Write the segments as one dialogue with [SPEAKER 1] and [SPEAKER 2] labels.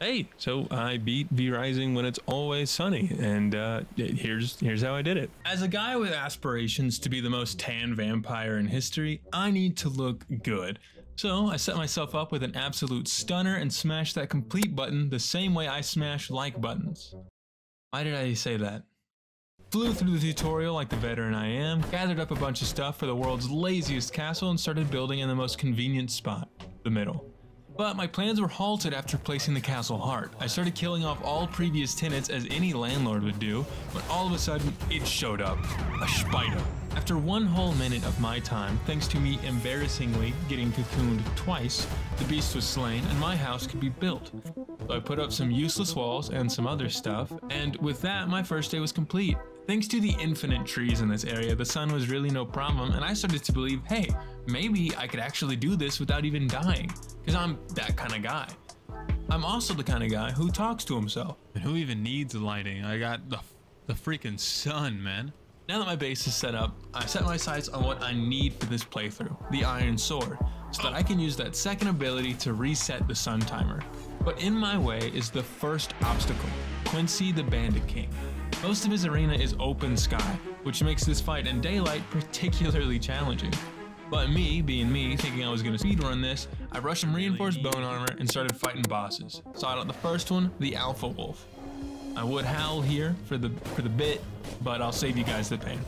[SPEAKER 1] Hey, so I beat V-Rising when it's always sunny, and here's how I did it. As a guy with aspirations to be the most tan vampire in history, I need to look good. So I set myself up with an absolute stunner and smashed that complete button the same way I smash like buttons. Why did I say that? Flew through the tutorial like the veteran I am, gathered up a bunch of stuff for the world's laziest castle, and started building in the most convenient spot, the middle. But my plans were halted after placing the castle heart. I started killing off all previous tenants as any landlord would do, but all of a sudden it showed up, a spider. After 1 whole minute of my time, thanks to me embarrassingly getting cocooned twice, the beast was slain and my house could be built. So I put up some useless walls and some other stuff, and with that my first day was complete. Thanks to the infinite trees in this area, the sun was really no problem, and I started to believe, hey, maybe I could actually do this without even dying, because I'm that kind of guy. I'm also the kind of guy who talks to himself.
[SPEAKER 2] And who even needs lighting? I got the freaking sun, man.
[SPEAKER 1] Now that my base is set up, I set my sights on what I need for this playthrough, the Iron Sword, so that I can use that second ability to reset the sun timer. But in my way is the first obstacle, Quincy the Bandit King. Most of his arena is open sky, which makes this fight in daylight particularly challenging. But me, being me, thinking I was going to speedrun this, I rushed some reinforced bone armor and started fighting bosses. Sought out the first one, the Alpha Wolf. I would howl here for the bit, but I'll save you guys the pain.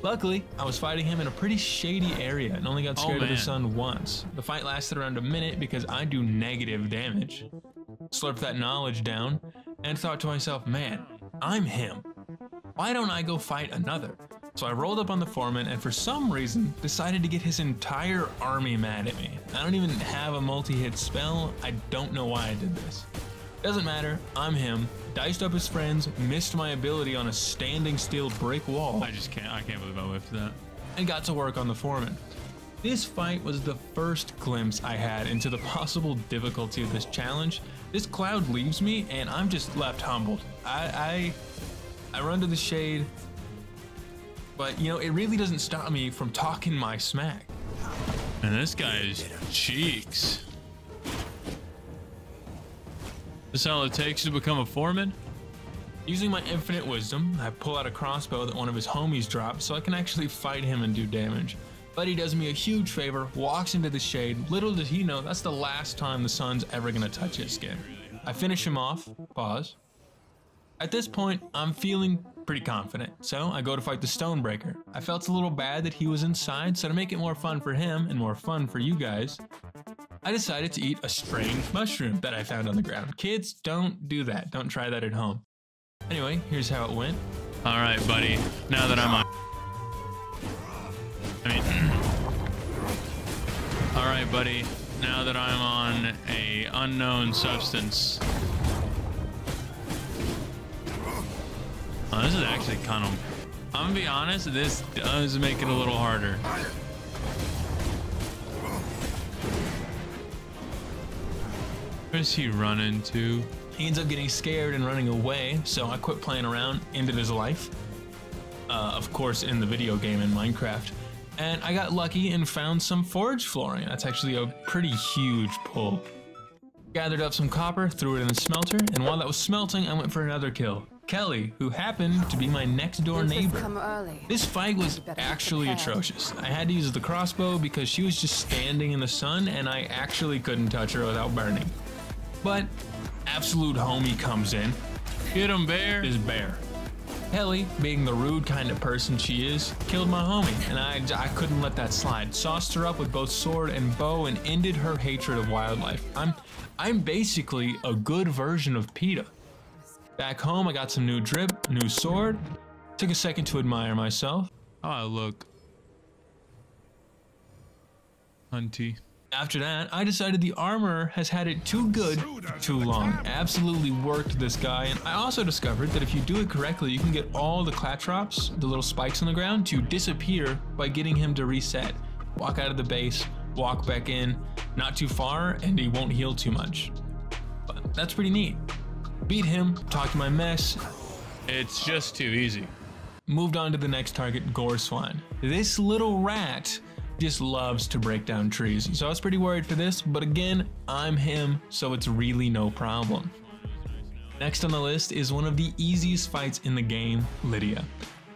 [SPEAKER 1] Luckily, I was fighting him in a pretty shady area and only got scared of the sun once. The fight lasted around a minute because I do negative damage. Slurped that knowledge down and thought to myself, man, I'm him. Why don't I go fight another? So I rolled up on the foreman and for some reason decided to get his entire army mad at me. I don't even have a multi-hit spell. I don't know why I did this. Doesn't matter, I'm him. Diced up his friends, missed my ability on a standing still brick wall.
[SPEAKER 2] I can't believe I whiffed that.
[SPEAKER 1] And got to work on the foreman. This fight was the first glimpse I had into the possible difficulty of this challenge. This cloud leaves me and I'm just left humbled. I run to the shade, but you know, it really doesn't stop me from talking my smack.
[SPEAKER 2] And this guy's cheeks. This is all it takes to become a foreman?
[SPEAKER 1] Using my infinite wisdom, I pull out a crossbow that one of his homies dropped so I can actually fight him and do damage. But he does me a huge favor, walks into the shade. Little does he know that's the last time the sun's ever gonna touch his skin. I finish him off, pause. At this point, I'm feeling pretty confident, so I go to fight the Stonebreaker. I felt a little bad that he was inside, so to make it more fun for him and more fun for you guys, I decided to eat a strange mushroom that I found on the ground. Kids, don't do that. Don't try that at home. Anyway, here's how it went.
[SPEAKER 2] All right, buddy. Now that I'm on... all right, buddy. Now that I'm on a unknown substance. Oh, this is actually kind of... I'm gonna be honest, this does make it a little harder. Where's he running to?
[SPEAKER 1] He ends up getting scared and running away, so I quit playing around, ended his life. Of course, in the video game in Minecraft. And I got lucky and found some forge flooring. That's actually a pretty huge pull. Gathered up some copper, threw it in the smelter, and while that was smelting, I went for another kill. Kelly, who happened to be my next door neighbor. This fight was actually atrocious. I had to use the crossbow because she was just standing in the sun and I actually couldn't touch her without burning. But absolute homie comes in.
[SPEAKER 2] Get him, bear.
[SPEAKER 1] This bear. Kelly, being the rude kind of person she is, killed my homie, and I couldn't let that slide. Sauced her up with both sword and bow and ended her hatred of wildlife. I'm basically a good version of PETA. Back home, I got some new drip, new sword. Took a second to admire myself.
[SPEAKER 2] Oh, look. Hunty.
[SPEAKER 1] After that, I decided the armor has had it too good for too long. Absolutely worked this guy, and I also discovered that if you do it correctly, you can get all the clatrops, the little spikes on the ground, to disappear by getting him to reset. Walk out of the base, walk back in, not too far, and he won't heal too much. But that's pretty neat. Beat him, talked my mess.
[SPEAKER 2] It's just too easy.
[SPEAKER 1] Moved on to the next target, Gore Swine. This little rat Just loves to break down trees. So I was pretty worried for this, but again, I'm him, so it's really no problem. Next on the list is one of the easiest fights in the game, Lydia.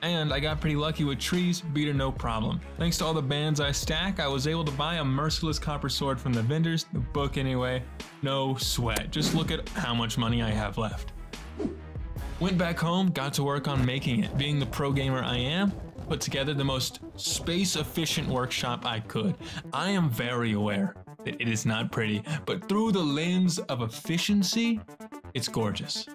[SPEAKER 1] And I got pretty lucky with trees, beat her no problem. Thanks to all the bands I stack, I was able to buy a merciless copper sword from the vendors, the book anyway, no sweat. Just look at how much money I have left. Went back home, got to work on making it. Being the pro gamer I am, put together the most space efficient workshop I could. I am very aware that it is not pretty, but through the lens of efficiency, it's gorgeous.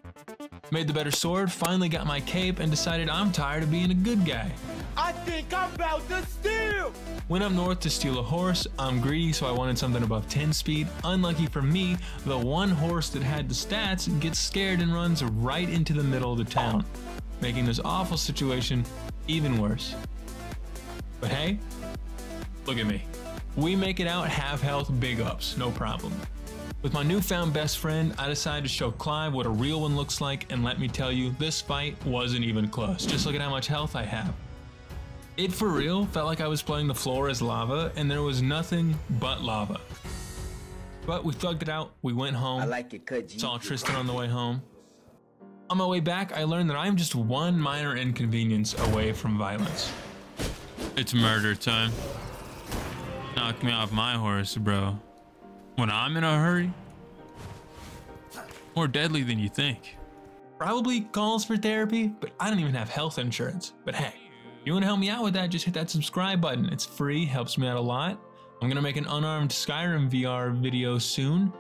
[SPEAKER 1] Made the better sword, finally got my cape, and decided I'm tired of being a good guy.
[SPEAKER 3] I think I'm about to steal!
[SPEAKER 1] Went up north to steal a horse. I'm greedy, so I wanted something above 10 speed. Unlucky for me, the one horse that had the stats gets scared and runs right into the middle of the town, making this awful situation even worse. But hey, look at me. We make it out half health, big ups, no problem. With my newfound best friend, I decided to show Clive what a real one looks like, and let me tell you, this fight wasn't even close. Just look at how much health I have. It for real felt like I was playing the floor as lava, and there was nothing but lava. But we thugged it out, we went home,
[SPEAKER 3] I like it, cut G.
[SPEAKER 1] saw Tristan on the way home. On my way back, I learned that I'm just one minor inconvenience away from violence.
[SPEAKER 2] It's murder time. Knock me off my horse, bro. When I'm in a hurry, more deadly than you think.
[SPEAKER 1] Probably calls for therapy, but I don't even have health insurance. But hey, you want to help me out with that, just hit that subscribe button. It's free, helps me out a lot. I'm gonna make an unarmed Skyrim VR video soon.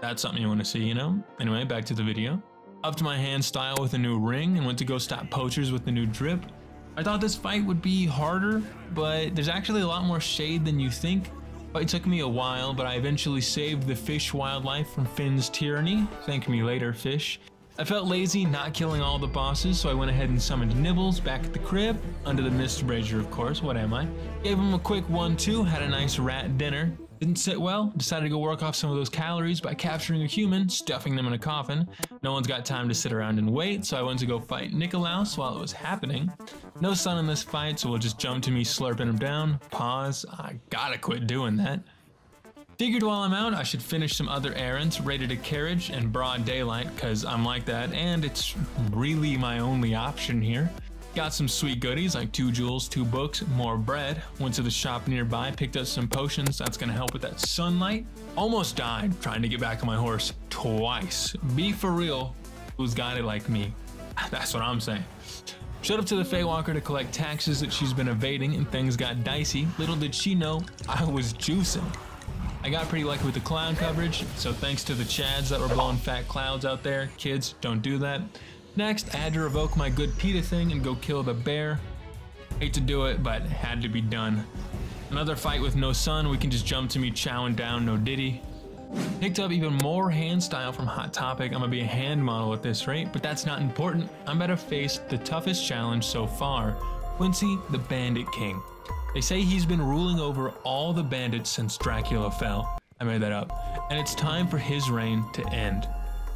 [SPEAKER 1] That's something you want to see, you know? Anyway, back to the video. Upped my hand style with a new ring and went to go stop poachers with the new drip. I thought this fight would be harder, but there's actually a lot more shade than you think. It took me a while, but I eventually saved the fish wildlife from Finn's tyranny. Thank me later, fish. I felt lazy not killing all the bosses, so I went ahead and summoned Nibbles back at the crib, under the mist brazier of course, what am I? Gave him a quick 1-2, had a nice rat dinner. Didn't sit well, decided to go work off some of those calories by capturing a human, stuffing them in a coffin. No one's got time to sit around and wait, so I went to go fight Nikolaus while it was happening. No sun in this fight, so we'll just jump to me slurping him down. Pause, I gotta quit doing that. Figured while I'm out, I should finish some other errands, raided a carriage in broad daylight, cause I'm like that, and it's really my only option here. Got some sweet goodies like 2 jewels, 2 books, more bread. Went to the shop nearby, picked up some potions, that's gonna help with that sunlight. Almost died trying to get back on my horse twice. Be for real, who's got it like me? That's what I'm saying. Showed up to the Feywalker to collect taxes that she's been evading, and things got dicey. Little did she know, I was juicing. I got pretty lucky with the cloud coverage, so thanks to the Chads that were blowing fat clouds out there. Kids, don't do that. Next, I had to revoke my good PETA thing and go kill the bear. Hate to do it, but had to be done. Another fight with no sun, we can just jump to me chowing down no diddy. Picked up even more hand style from Hot Topic. I'm gonna be a hand model at this rate, but that's not important. I'm about to face the toughest challenge so far, Quincy the Bandit King. They say he's been ruling over all the bandits since Dracula fell. I made that up. And it's time for his reign to end.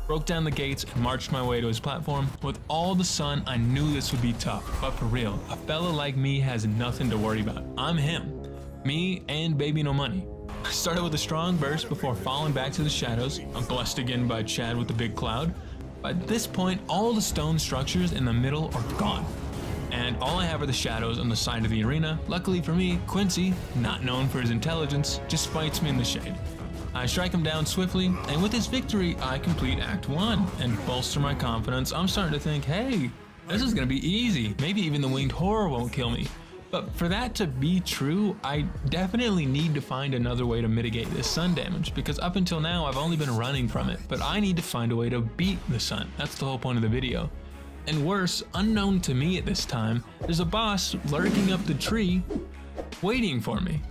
[SPEAKER 1] Broke down the gates and marched my way to his platform. With all the sun, I knew this would be tough, but for real, a fella like me has nothing to worry about. I'm him. Me and baby no money. I started with a strong burst before falling back to the shadows. I'm blessed again by Chad with the big cloud. By this point, all the stone structures in the middle are gone. And all I have are the shadows on the side of the arena. Luckily for me, Quincy, not known for his intelligence, just fights me in the shade. I strike him down swiftly, and with this victory, I complete Act 1 and bolster my confidence. I'm starting to think, hey, this is gonna be easy. Maybe even the winged horror won't kill me. But for that to be true, I definitely need to find another way to mitigate this sun damage, because up until now, I've only been running from it, but I need to find a way to beat the sun. That's the whole point of the video. And worse, unknown to me at this time, there's a boss lurking up the tree, waiting for me.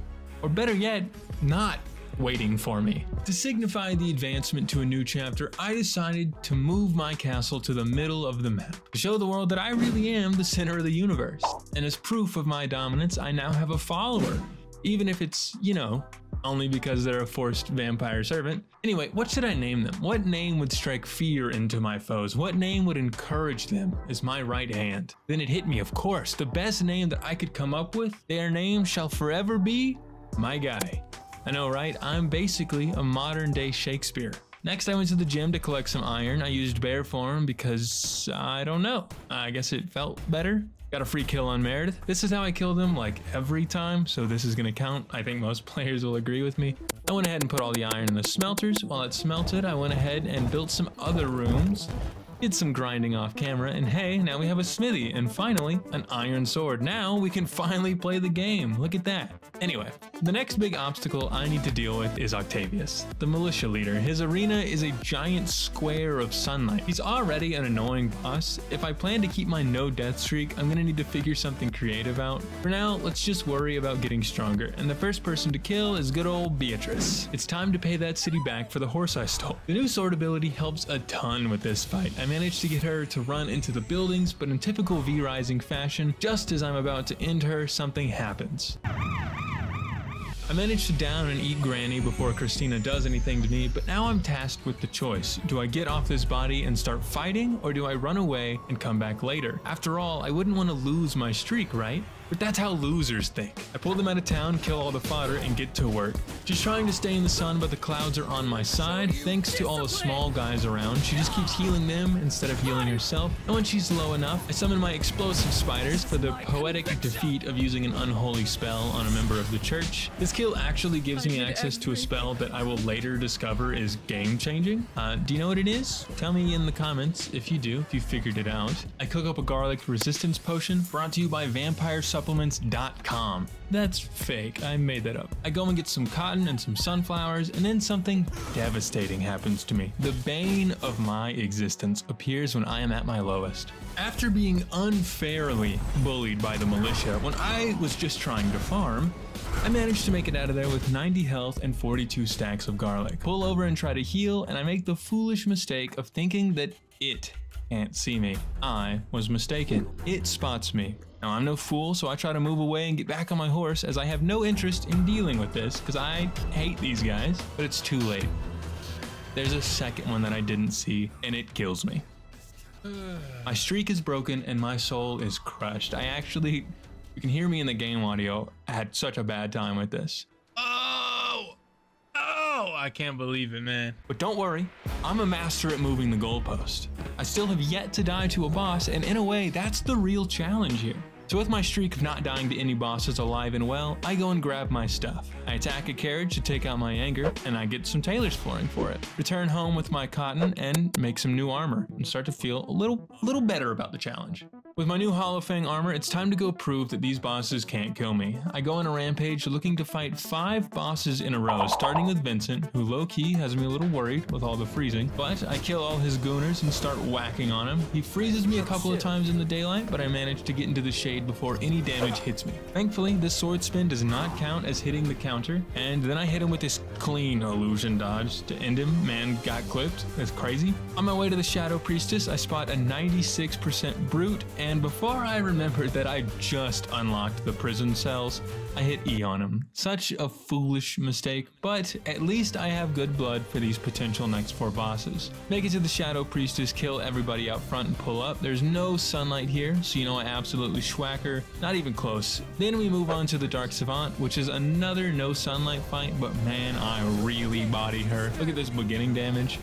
[SPEAKER 1] Or better yet, not waiting for me. To signify the advancement to a new chapter, I decided to move my castle to the middle of the map, to show the world that I really am the center of the universe. And as proof of my dominance, I now have a follower, even if it's, you know, only because they're a forced vampire servant. Anyway, what should I name them? What name would strike fear into my foes? What name would encourage them as my right hand? Then it hit me, of course, the best name that I could come up with, their name shall forever be My guy. I know, right? I'm basically a modern day Shakespeare. Next, I went to the gym to collect some iron. I used bear form because I don't know. I guess it felt better. Got a free kill on Meredith. This is how I killed him like every time, so this is gonna count. I think most players will agree with me. I went ahead and put all the iron in the smelters. While it smelted, I went ahead and built some other rooms. Did some grinding off camera, and hey, now we have a smithy, and finally, an iron sword. Now we can finally play the game. Look at that. Anyway, the next big obstacle I need to deal with is Octavius, the militia leader. His arena is a giant square of sunlight. He's already an annoying boss. If I plan to keep my no death streak, I'm gonna need to figure something creative out. For now, let's just worry about getting stronger, and the first person to kill is good old Beatrice. It's time to pay that city back for the horse I stole. The new sword ability helps a ton with this fight. I managed to get her to run into the buildings, but in typical V-Rising fashion, just as I'm about to end her, something happens. I managed to down and eat Granny before Christina does anything to me, but now I'm tasked with the choice. Do I get off this body and start fighting, or do I run away and come back later? After all, I wouldn't want to lose my streak, right? But that's how losers think. I pull them out of town, kill all the fodder, and get to work. She's trying to stay in the sun, but the clouds are on my side. Thanks to all the small guys around, she just keeps healing them instead of healing herself. And when she's low enough, I summon my explosive spiders for the poetic defeat of using an unholy spell on a member of the church. This kill actually gives me access to a spell that I will later discover is game-changing. Do you know what it is? Tell me in the comments if you do, if you figured it out. I cook up a garlic resistance potion brought to you by VampireSupplements.com. That's fake, I made that up. I go and get some cotton and some sunflowers, and then something devastating happens to me. The bane of my existence appears when I am at my lowest. After being unfairly bullied by the militia when I was just trying to farm, I managed to make it out of there with 90 health and 42 stacks of garlic. Pull over and try to heal, and I make the foolish mistake of thinking that it can't see me. I was mistaken. It spots me. Now, I'm no fool, so I try to move away and get back on my horse, as I have no interest in dealing with this because I hate these guys, but it's too late. There's a second one that I didn't see, and it kills me. My streak is broken and my soul is crushed. You can hear me in the game audio. I had such a bad time with this. I can't believe it, man. But don't worry, I'm a master at moving the goalpost. I still have yet to die to a boss, and in a way, that's the real challenge here. So with my streak of not dying to any bosses alive and well, I go and grab my stuff. I attack a carriage to take out my anger, and I get some tailor's flooring for it. Return home with my cotton and make some new armor, and start to feel a little better about the challenge. With my new Hall of Fang armor, it's time to go prove that these bosses can't kill me. I go on a rampage looking to fight 5 bosses in a row, starting with Vincent, who low-key has me a little worried with all the freezing, but I kill all his gooners and start whacking on him. He freezes me a couple of times in the daylight, but I manage to get into the shade before any damage hits me. Thankfully, this sword spin does not count as hitting the counter, and then I hit him with this clean illusion dodge to end him. Man got clipped. That's crazy. On my way to the Shadow Priestess, I spot a 96% brute, and before I remembered that I just unlocked the prison cells, I hit E on him. Such a foolish mistake, but at least I have good blood for these potential next 4 bosses. Make it to the Shadow Priestess, kill everybody out front and pull up. There's no sunlight here, so you know I absolutely schwack her. Not even close. Then we move on to the Dark Savant, which is another no sunlight fight, but man, I really body her. Look at this beginning damage.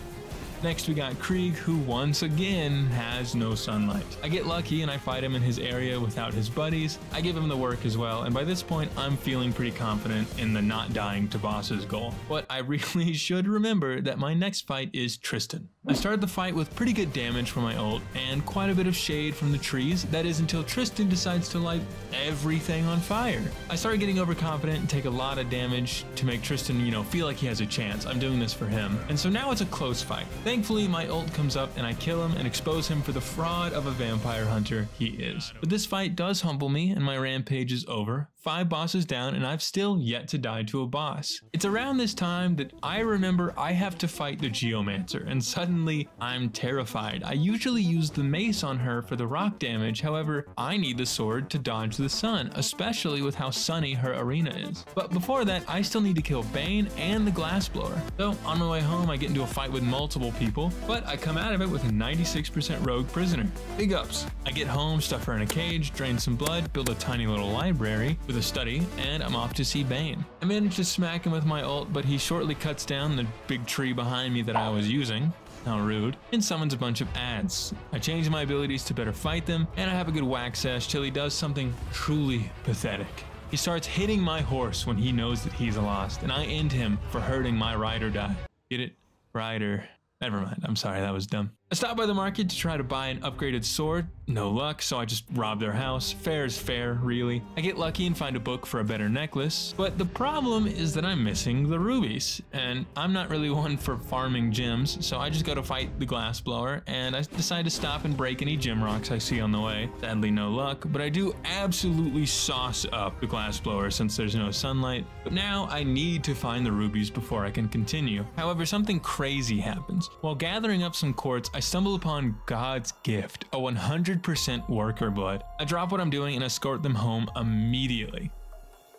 [SPEAKER 1] Next we got Krieg, who once again has no sunlight. I get lucky and I fight him in his area without his buddies. I give him the work as well, and by this point I'm feeling pretty confident in the not dying to bosses goal. But I really should remember that my next fight is Tristan. I started the fight with pretty good damage from my ult and quite a bit of shade from the trees. That is until Tristan decides to light everything on fire. I started getting overconfident and take a lot of damage to make Tristan, feel like he has a chance. I'm doing this for him. And so now it's a close fight. Thankfully, my ult comes up and I kill him and expose him for the fraud of a vampire hunter he is. But this fight does humble me and my rampage is over. 5 bosses down and I've still yet to die to a boss. It's around this time that I remember I have to fight the Geomancer, and suddenly I'm terrified. I usually use the mace on her for the rock damage, however, I need the sword to dodge the sun, especially with how sunny her arena is. But before that, I still need to kill Bane and the Glassblower. So on my way home, I get into a fight with multiple people, but I come out of it with a 96% rogue prisoner. Big ups. I get home, stuff her in a cage, drain some blood, build a tiny little library. with a study, and I'm off to see Bane. I managed to smack him with my ult, but he shortly cuts down the big tree behind me that I was using. How rude. And summons a bunch of ads. I change my abilities to better fight them, and I have a good whack sesh till he does something truly pathetic. He starts hitting my horse when he knows that he's lost, and I end him for hurting my ride or die. Get it? Rider. Never mind, I'm sorry, that was dumb. I stopped by the market to try to buy an upgraded sword. No luck, so I just robbed their house. Fair is fair, really. I get lucky and find a book for a better necklace, but the problem is that I'm missing the rubies, and I'm not really one for farming gems, so I just go to fight the glass blower, and I decide to stop and break any gem rocks I see on the way. Sadly, no luck, but I do absolutely sauce up the glass blower since there's no sunlight. But now I need to find the rubies before I can continue. However, something crazy happens. While gathering up some quartz, I stumble upon God's gift, a 100% worker blood. I drop what I'm doing and escort them home immediately.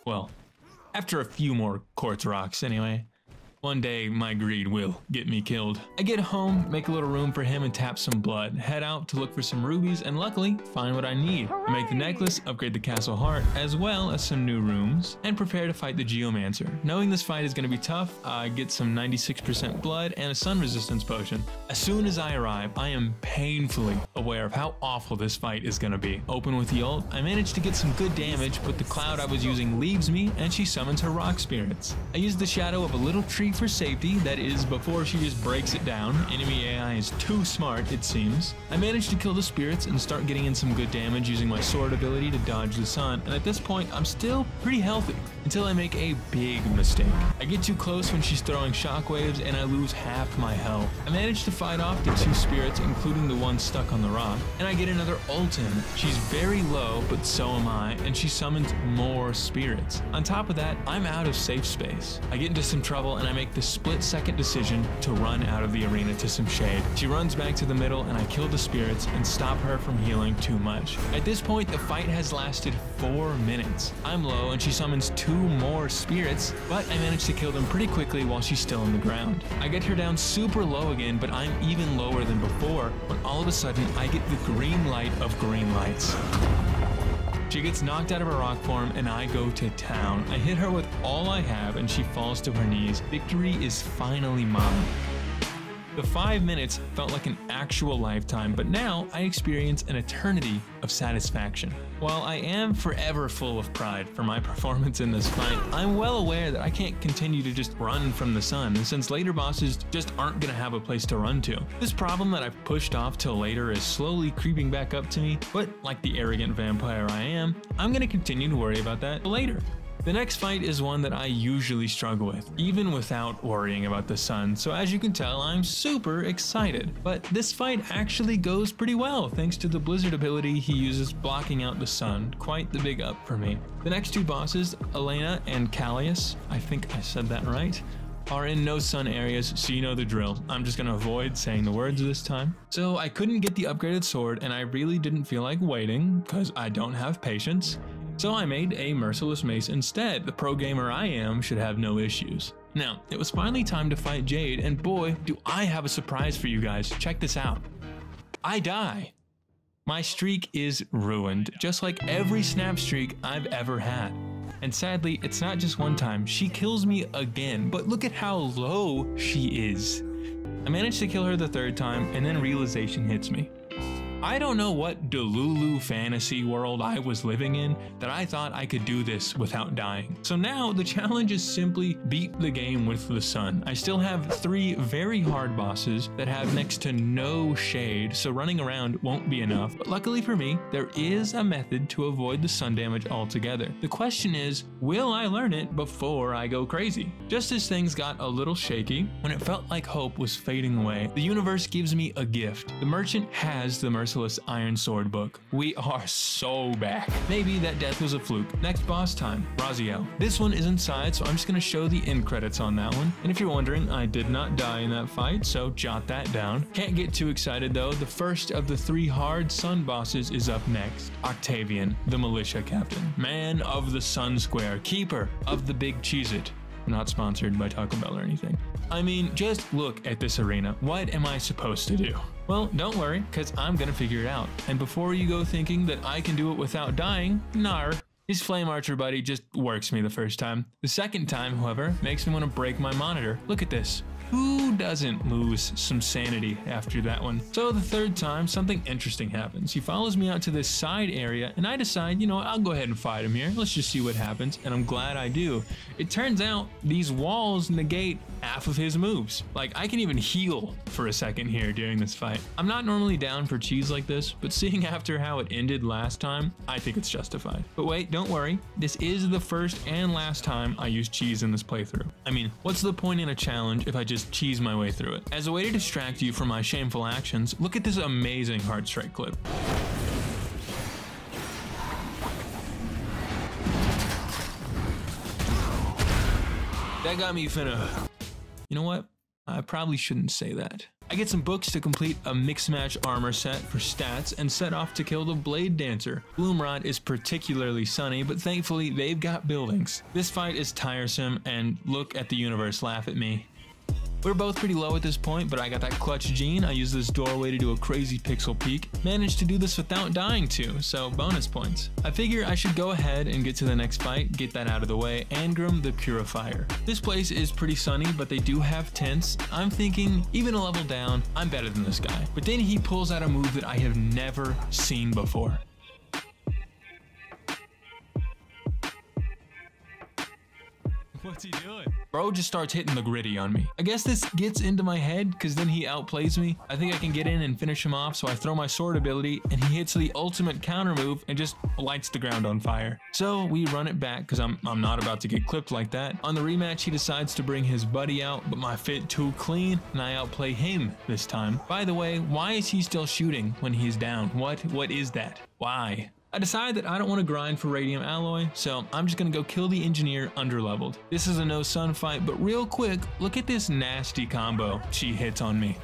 [SPEAKER 1] Well, after a few more quartz rocks anyway. One day, my greed will get me killed. I get home, make a little room for him and tap some blood, head out to look for some rubies, and luckily, find what I need. I make the necklace, upgrade the castle heart, as well as some new rooms, and prepare to fight the geomancer. Knowing this fight is going to be tough, I get some 96% blood and a sun resistance potion. As soon as I arrive, I am painfully aware of how awful this fight is going to be. Open with the ult, I manage to get some good damage, but the cloud I was using leaves me, and she summons her rock spirits. I use the shadow of a little tree for safety, that is, before she just breaks it down. Enemy AI is too smart, it seems. I manage to kill the spirits and start getting in some good damage using my sword ability to dodge the sun, and at this point, I'm still pretty healthy, until I make a big mistake. I get too close when she's throwing shockwaves, and I lose half my health. I manage to fight off the two spirits, including the one stuck on the rock, and I get another ult in. She's very low, but so am I, and she summons more spirits. On top of that, I'm out of safe space. I get into some trouble, and I make the split-second decision to run out of the arena to some shade. She runs back to the middle, and I kill the spirits and stop her from healing too much. At this point, the fight has lasted 4 minutes. I'm low, and she summons 2 more spirits, but I manage to kill them pretty quickly while she's still on the ground. I get her down super low again, but I'm even lower than before, when all of a sudden, I get the green light of green lights. She gets knocked out of her rock form, and I go to town. I hit her with all I have, and she falls to her knees. Victory is finally mine. The 5 minutes felt like an actual lifetime, but now I experience an eternity of satisfaction. While I am forever full of pride for my performance in this fight, I'm well aware that I can't continue to just run from the sun, since later bosses just aren't gonna have a place to run to. This problem that I've pushed off till later is slowly creeping back up to me, but like the arrogant vampire I am, I'm gonna continue to worry about that later. The next fight is one that I usually struggle with, even without worrying about the sun, so as you can tell, I'm super excited. But this fight actually goes pretty well, thanks to the blizzard ability he uses blocking out the sun. Quite the big up for me. The next 2 bosses, Elena and Callius, I think I said that right, are in no sun areas, so you know the drill. I'm just gonna avoid saying the words this time. So I couldn't get the upgraded sword, and I really didn't feel like waiting, because I don't have patience. So I made a merciless mace instead. The pro gamer I am should have no issues. Now, it was finally time to fight Jade, and boy, do I have a surprise for you guys. Check this out. I die. My streak is ruined, just like every snap streak I've ever had. And sadly, it's not just one time. She kills me again, but look at how low she is. I managed to kill her the 3rd time, and then realization hits me. I don't know what Delulu fantasy world I was living in that I thought I could do this without dying. So now the challenge is simply beat the game with the sun. I still have 3 very hard bosses that have next to no shade, so running around won't be enough. But luckily for me, there is a method to avoid the sun damage altogether. The question is, will I learn it before I go crazy? Just as things got a little shaky, when it felt like hope was fading away, the universe gives me a gift. The merchant has the merciless Iron Sword book. We are so back. Maybe that death was a fluke. Next boss time, Raziel. This one is inside, so I'm just gonna show the end credits on that one. And if you're wondering, I did not die in that fight, so jot that down. Can't get too excited though. The first of the 3 hard sun bosses is up next. Octavian, the militia captain. Man of the Sun Square. Keeper of the Big Cheez-It. Not sponsored by Taco Bell or anything. I mean, just look at this arena. What am I supposed to do? Well, don't worry, because I'm gonna figure it out. And before you go thinking that I can do it without dying, nar. His Flame Archer buddy just works me the first time. The second time, however, makes me want to break my monitor. Look at this. Who doesn't lose some sanity after that one? So the third time, something interesting happens. He follows me out to this side area, and I decide, you know what, I'll go ahead and fight him here. Let's just see what happens, and I'm glad I do. It turns out these walls negate half of his moves. Like, I can even heal for a second here during this fight. I'm not normally down for cheese like this, but seeing after how it ended last time, I think it's justified. But wait, don't worry. This is the first and last time I use cheese in this playthrough. I mean, what's the point in a challenge if I just cheese my way through it? As a way to distract you from my shameful actions, look at this amazing Heart Strike clip. That got me finna. You know what? I probably shouldn't say that. I get some books to complete a mix match armor set for stats and set off to kill the Blade Dancer. Bloomrod is particularly sunny, but thankfully they've got buildings. This fight is tiresome, and look at the universe laugh at me. We're both pretty low at this point, but I got that clutch gene. I used this doorway to do a crazy pixel peek. Managed to do this without dying too, so bonus points. I figure I should go ahead and get to the next fight, get that out of the way. Angram the Purifier. This place is pretty sunny, but they do have tents. I'm thinking, even a level down, I'm better than this guy. But then he pulls out a move that I have never seen before. What's he doing? Bro just starts hitting the gritty on me. I guess this gets into my head because then he outplays me. I think I can get in and finish him off, so I throw my sword ability and he hits the ultimate counter move and just lights the ground on fire. So we run it back because I'm not about to get clipped like that. On the rematch, he decides to bring his buddy out, but my fit too clean and I outplay him this time. By the way, why is he still shooting when he's down? What is that? Why? I decide that I don't want to grind for radium alloy, so I'm just gonna go kill the engineer underleveled. This is a no sun fight, but real quick, look at this nasty combo she hits on me.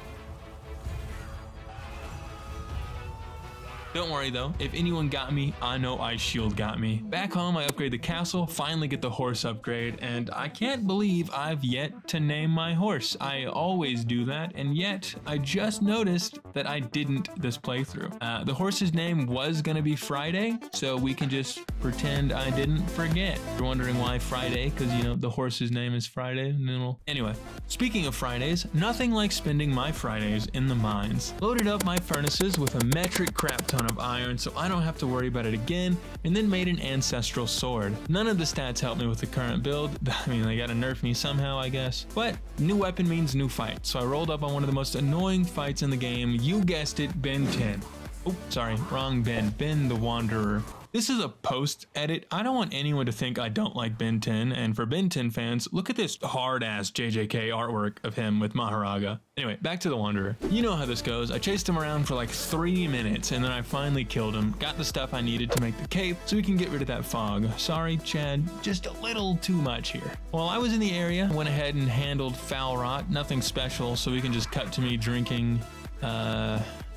[SPEAKER 1] Don't worry though, if anyone got me, I know Ice Shield got me. Back home, I upgrade the castle, finally get the horse upgrade, and I can't believe I've yet to name my horse. I always do that, and yet I just noticed that I didn't this playthrough. The horse's name was gonna be Friday, so we can just pretend I didn't forget. You're wondering why Friday, because you know, the horse's name is Friday, and then anyway, speaking of Fridays, nothing like spending my Fridays in the mines. Loaded up my furnaces with a metric crap ton of iron so I don't have to worry about it again, and then made an ancestral sword. None of the stats help me with the current build. I mean, they gotta nerf me somehow, I guess. But new weapon means new fight, so I rolled up on one of the most annoying fights in the game. You guessed it, Ben 10. Oh, sorry, wrong Ben. Ben the Wanderer. This is a post edit. I don't want anyone to think I don't like Ben 10, and for Ben 10 fans, look at this hard-ass JJK artwork of him with Maharaga. Anyway, back to the Wanderer. You know how this goes. I chased him around for like 3 minutes, and then I finally killed him, got the stuff I needed to make the cape, so we can get rid of that fog. Sorry, Chad, just a little too much here. While I was in the area, I went ahead and handled Foul Rot. Nothing special, so we can just cut to me drinking,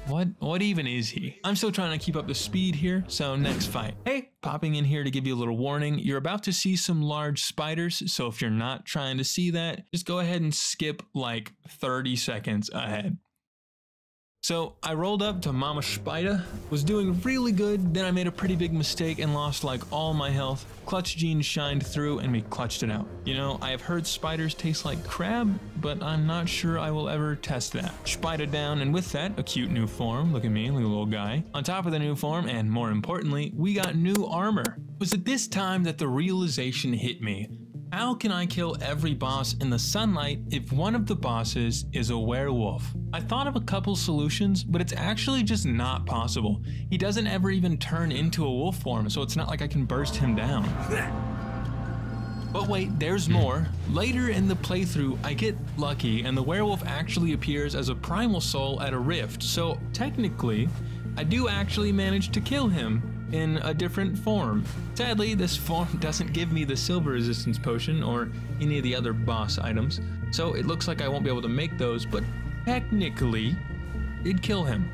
[SPEAKER 1] What even is he? I'm still trying to keep up the speed here, so next fight. Hey, popping in here to give you a little warning. You're about to see some large spiders, so if you're not trying to see that, just go ahead and skip like 30 seconds ahead. So I rolled up to Mama Spider, was doing really good, then I made a pretty big mistake and lost like all my health. Clutch gene shined through and we clutched it out. You know, I have heard spiders taste like crab, but I'm not sure I will ever test that. Spider down, and with that, a cute new form. Look at me, like a little guy. On top of the new form, and more importantly, we got new armor. It was at this time that the realization hit me. How can I kill every boss in the sunlight if one of the bosses is a werewolf? I thought of a couple solutions, but it's actually just not possible. He doesn't ever even turn into a wolf form, so it's not like I can burst him down. But wait, there's more. Later in the playthrough, I get lucky and the werewolf actually appears as a primal soul at a rift, so technically, I do actually manage to kill him in a different form. Sadly, this form doesn't give me the silver resistance potion or any of the other boss items, so it looks like I won't be able to make those, but technically, it'd kill him.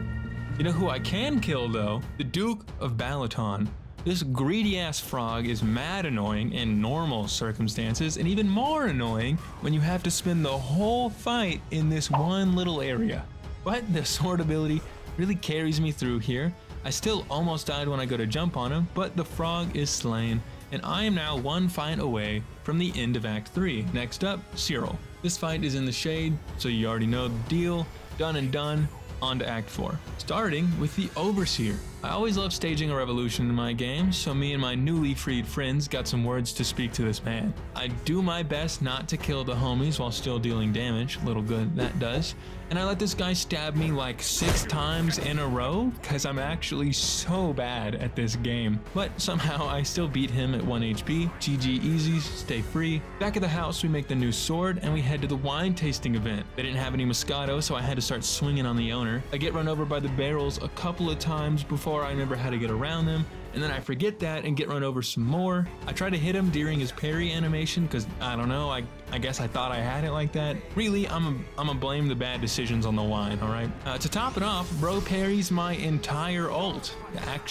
[SPEAKER 1] You know who I can kill though? The Duke of Balaton. This greedy ass frog is mad annoying in normal circumstances, and even more annoying when you have to spend the whole fight in this one little area. But the sword ability really carries me through here. I still almost died when I go to jump on him, but the frog is slain, and I am now one fight away from the end of Act 3. Next up, Cyril. This fight is in the shade, so you already know the deal. Done and done. On to Act 4, starting with the Overseer. I always love staging a revolution in my games, so me and my newly freed friends got some words to speak to this man. I do my best not to kill the homies while still dealing damage, little good that does, and I let this guy stab me like 6 times in a row because I'm actually so bad at this game. But somehow I still beat him at 1 HP, GG easy, stay free. Back at the house we make the new sword and we head to the wine tasting event. They didn't have any Moscato, so I had to start swinging on the owner. I get run over by the barrels a couple of times before I remember how to get around them, and then I forget that and get run over some more. I try to hit him during his parry animation because I don't know, I guess I thought I had it like that. Really, I'm gonna blame the bad decisions on the wine, alright? To top it off, bro parries my entire ult.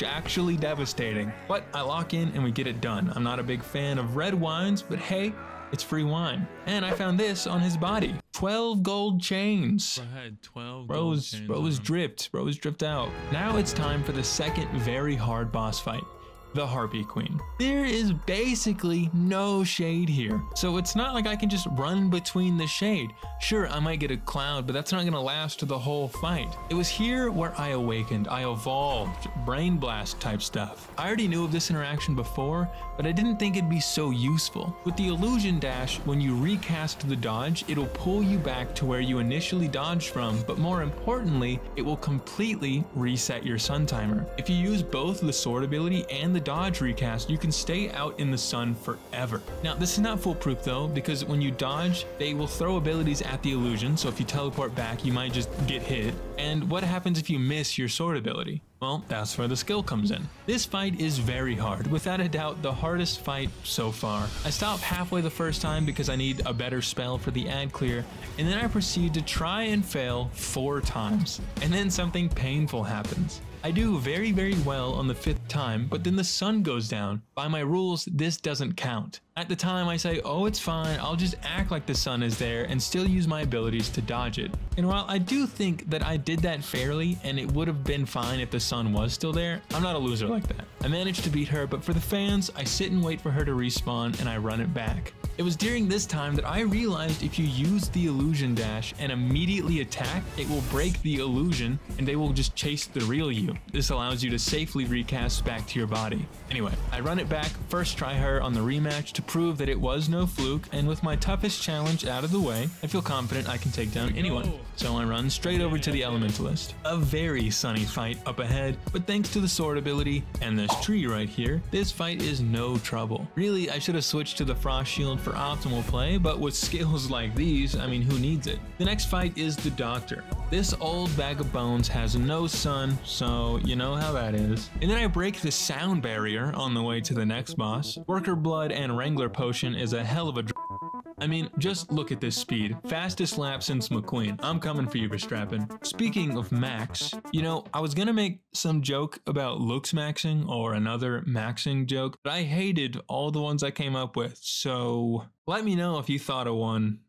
[SPEAKER 1] Actually devastating. But I lock in and we get it done. I'm not a big fan of red wines, but hey, it's free wine. And I found this on his body. 12 gold chains.
[SPEAKER 2] Bro had 12
[SPEAKER 1] Bro
[SPEAKER 2] gold
[SPEAKER 1] was
[SPEAKER 2] chains
[SPEAKER 1] dripped. Bro was dripped out. Now it's time for the second very hard boss fight. The Harpy Queen. There is basically no shade here, so it's not like I can just run between the shade. Sure, I might get a cloud, but that's not gonna last the whole fight. It was here where I awakened, I evolved, brain blast type stuff. I already knew of this interaction before, but I didn't think it'd be so useful. With the illusion dash, when you recast the dodge, it'll pull you back to where you initially dodged from, but more importantly, it will completely reset your sun timer. If you use both the sword ability and the dodge recast, you can stay out in the sun forever. Now, this is not foolproof though, because when you dodge, they will throw abilities at the illusion, so if you teleport back, you might just get hit. And what happens if you miss your sword ability? Well, that's where the skill comes in. This fight is very hard, without a doubt the hardest fight so far. I stop halfway the first time because I need a better spell for the ad clear, and then I proceed to try and fail 4 times. And then something painful happens. I do very well on the 5th time, but then the sun goes down. By my rules, this doesn't count. At the time I say, oh, it's fine, I'll just act like the sun is there and still use my abilities to dodge it. And while I do think that I did that fairly and it would have been fine if the sun was still there, I'm not a loser like that. I managed to beat her, but for the fans, I sit and wait for her to respawn and I run it back. It was during this time that I realized if you use the illusion dash and immediately attack, it will break the illusion and they will just chase the real you. This allows you to safely recast back to your body. Anyway, I run it back, first try her on the rematch to prove that it was no fluke, and with my toughest challenge out of the way, I feel confident I can take down anyone. So I run straight over to the Elementalist. A very sunny fight up ahead, but thanks to the sword ability and this tree right here, this fight is no trouble. Really, I should have switched to the Frost Shield for optimal play, but with skills like these, I mean, who needs it? The next fight is the Doctor. This old bag of bones has no sun, so you know how that is. And then I break the sound barrier on the way to the next boss. Worker Blood and Wrangler Potion is a hell of a I mean, just look at this speed. Fastest lap since McQueen. I'm coming for you, Verstappen. Speaking of max, you know, I was gonna make some joke about looks maxing or another maxing joke, but I hated all the ones I came up with. So let me know if you thought of one.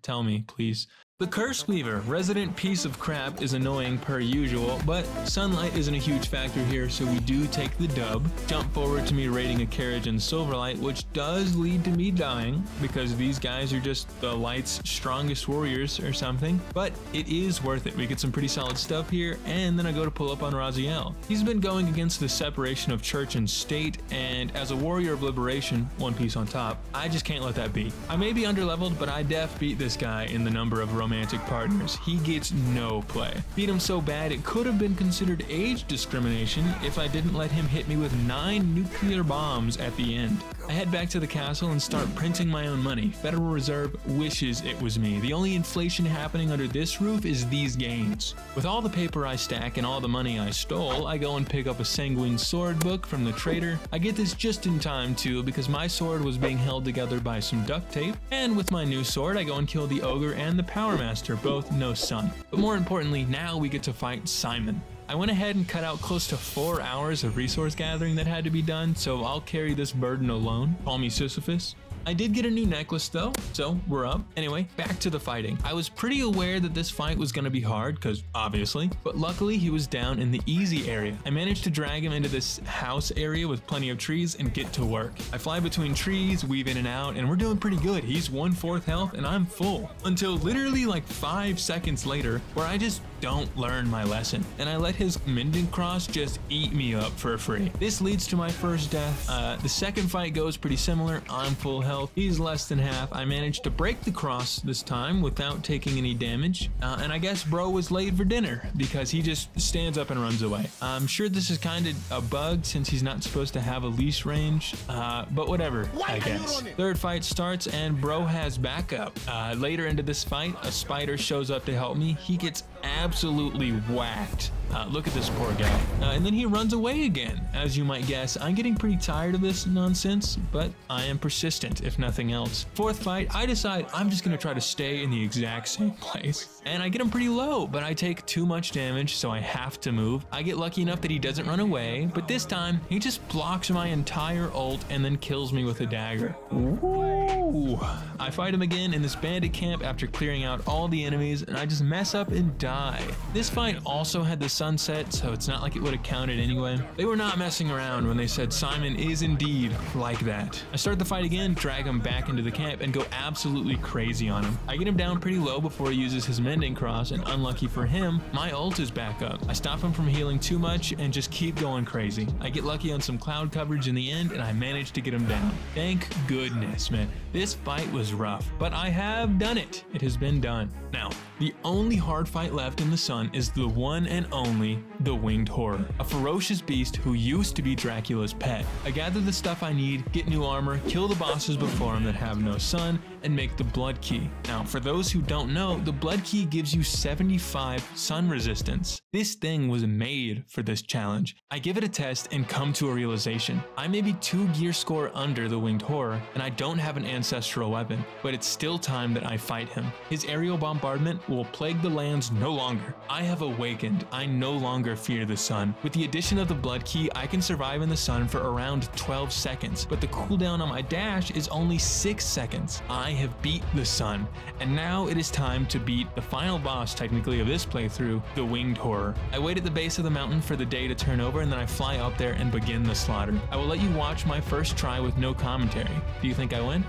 [SPEAKER 1] Tell me, please. The Curse Weaver, resident piece of crap, is annoying per usual, but sunlight isn't a huge factor here, so we do take the dub. Jump forward to me raiding a carriage in Silverlight, which does lead to me dying, because these guys are just the light's strongest warriors or something, but it is worth it. We get some pretty solid stuff here, and then I go to pull up on Raziel. He's been going against the separation of church and state, and as a warrior of liberation, one piece on top, I just can't let that be. I may be underleveled, but I def beat this guy in the number of romantic partners. He gets no play. Beat him so bad it could have been considered age discrimination if I didn't let him hit me with 9 nuclear bombs at the end. I head back to the castle and start printing my own money. Federal Reserve wishes it was me. The only inflation happening under this roof is these gains. With all the paper I stack and all the money I stole, I go and pick up a Sanguine sword book from the trader. I get this just in time too, because my sword was being held together by some duct tape. And with my new sword, I go and kill the ogre and the power master, both no sun. But more importantly, now we get to fight Simon. I went ahead and cut out close to 4 hours of resource gathering that had to be done, so I'll carry this burden alone. Call me Sisyphus. I did get a new necklace though, so we're up. Anyway, back to the fighting. I was pretty aware that this fight was gonna be hard, because obviously, but luckily he was down in the easy area. I managed to drag him into this house area with plenty of trees and get to work. I fly between trees, weave in and out, and we're doing pretty good. He's 1/4 health and I'm full. Until literally like 5 seconds later, where I just don't learn my lesson, and I let his mending cross just eat me up for free. This leads to my first death. The second fight goes pretty similar. I'm full health, he's less than half. I managed to break the cross this time without taking any damage, and I guess bro was late for dinner because he just stands up and runs away. I'm sure this is kind of a bug since he's not supposed to have a leash range, but whatever, I guess. Third fight starts and bro has backup. Later into this fight, a spider shows up to help me. He gets absolutely whacked. Look at this poor guy. And then he runs away again. As you might guess, I'm getting pretty tired of this nonsense, but I am persistent if nothing else. Fourth fight, I decide I'm just gonna try to stay in the exact same place. And I get him pretty low, but I take too much damage, so I have to move. I get lucky enough that he doesn't run away, but this time he just blocks my entire ult and then kills me with a dagger. Ooh. I fight him again in this bandit camp after clearing out all the enemies, and I just mess up and die. This fight also had the sunset, so it's not like it would have counted anyway. They were not messing around when they said Simon is indeed like that. I start the fight again, drag him back into the camp, and go absolutely crazy on him. I get him down pretty low before he uses his mending cross, and unlucky for him, my ult is back up. I stop him from healing too much and just keep going crazy. I get lucky on some cloud coverage in the end, and I manage to get him down. Thank goodness, man. This fight was rough, but I have done it. It has been done. Now, the only hard fight left in the sun is the one and only, the Winged Horror, a ferocious beast who used to be Dracula's pet. I gather the stuff I need, get new armor, kill the bosses before him that have no sun, and make the blood key. Now, for those who don't know, the blood key gives you 75 sun resistance. This thing was made for this challenge. I give it a test and come to a realization. I may be 2 gear score under the Winged Horror, and I don't have an ancestral weapon, but it's still time that I fight him. His aerial bombardment will plague the lands no longer. I have awakened. I no longer fear the sun. With the addition of the blood key, I can survive in the sun for around 12 seconds, but the cooldown on my dash is only 6 seconds. I have beat the sun, and now it is time to beat the final boss, technically, of this playthrough, the Winged Horror. I wait at the base of the mountain for the day to turn over, and then I fly up there and begin the slaughter. I will let you watch my first try with no commentary. Do you think I win?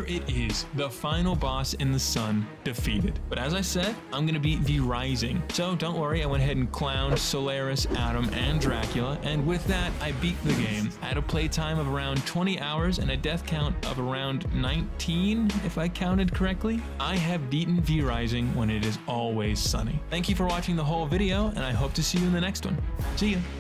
[SPEAKER 1] it is, the final boss in the sun defeated. But as I said, I'm gonna beat the Rising. So don't worry, I went ahead and clowned Solaris, Adam, and Dracula, and with that, I beat the game. I had a playtime of around 20 hours and a death count of around 19, if I counted correctly. I have beaten V Rising when it is always sunny. Thank you for watching the whole video, and I hope to see you in the next one. See ya.